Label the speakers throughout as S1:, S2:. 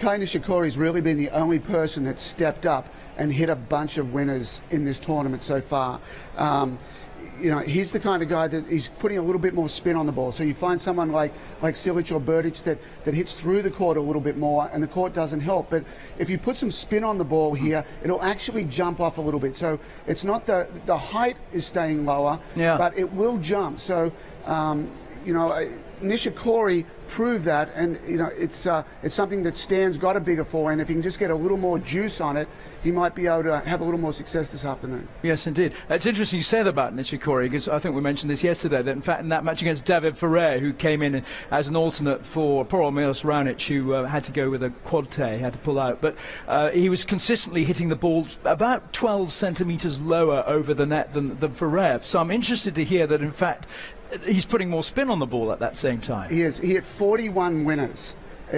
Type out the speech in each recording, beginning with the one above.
S1: Kei Nishikori's really been the only person that's stepped up and hit a bunch of winners in this tournament so far. You know, he's the kind of guy that he's putting a little bit more spin on the ball. So you find someone like Silic or Berdych that hits through the court a little bit more, and the court doesn't help. But if you put some spin on the ball here, it'll actually jump off a little bit. So it's not the height is staying lower, but it will jump. So you know, Nishikori proved that, and you know it's something that Stan's got a bigger forehand. If he can just get a little more juice on it, he might be able to have a little more success this afternoon.
S2: Yes, indeed. It's interesting you say that about Nishikori, because I think we mentioned this yesterday, that in fact in that match against David Ferrer, who came in as an alternate for poor old Milos Raonic, who had to go with a quad tay, had to pull out, but he was consistently hitting the ball about 12 centimetres lower over the net than Ferrer. So I'm interested to hear that in fact he's putting more spin on the ball at that same time.
S1: He is. He hit 41 winners,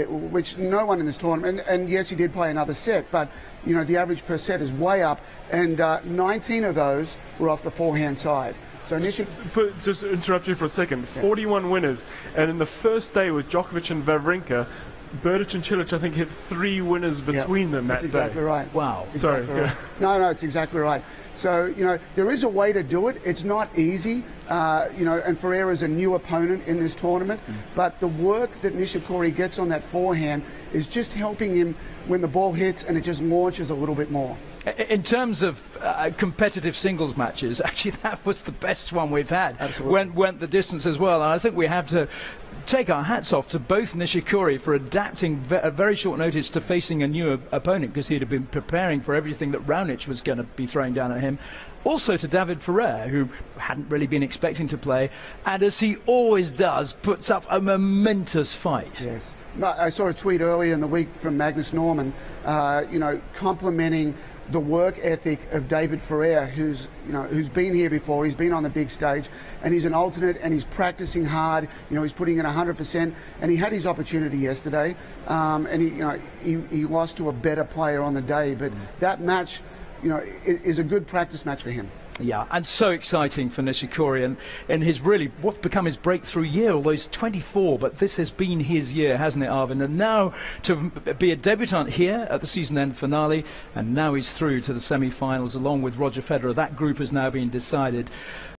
S1: which no one in this tournament, and yes, he did play another set, but you know, the average per set is way up, and 19 of those were off the forehand side. So
S3: just to interrupt you for a second, 41 winners, and in the first day with Djokovic and Wawrinka, Berdych and Cilic, I think, hit 3 winners between them that day.
S1: That's exactly right.
S2: Wow.
S1: Sorry. Right. No, it's exactly right. So, you know, there is a way to do it. It's not easy, you know, and Ferrer is a new opponent in this tournament, but the work that Nishikori gets on that forehand is just helping him when the ball hits and it just launches a little bit more.
S2: In terms of competitive singles matches, actually that was the best one we've had.
S1: Absolutely.
S2: Went the distance as well, and I think we have to take our hats off to both Nishikori for adapting at very short notice to facing a new opponent, because he'd have been preparing for everything that Raonic was going to be throwing down at him. Also to David Ferrer, who hadn't really been expecting to play, and as he always does, puts up a momentous fight.
S1: Yes. I saw a tweet earlier in the week from Magnus Norman, you know, complimenting the work ethic of David Ferrer, who's been here before. He's been on the big stage, and he's an alternate, and he's practicing hard. You know, he's putting in 100%, and he had his opportunity yesterday, and he lost to a better player on the day. But that match, you know, is a good practice match for him.
S2: Yeah, and so exciting for Nishikori, and his really what's become his breakthrough year, although he's 24, but this has been his year, hasn't it, Arvin? And now to be a debutant here at the season end finale, and now he's through to the semi-finals along with Roger Federer. That group has now been decided.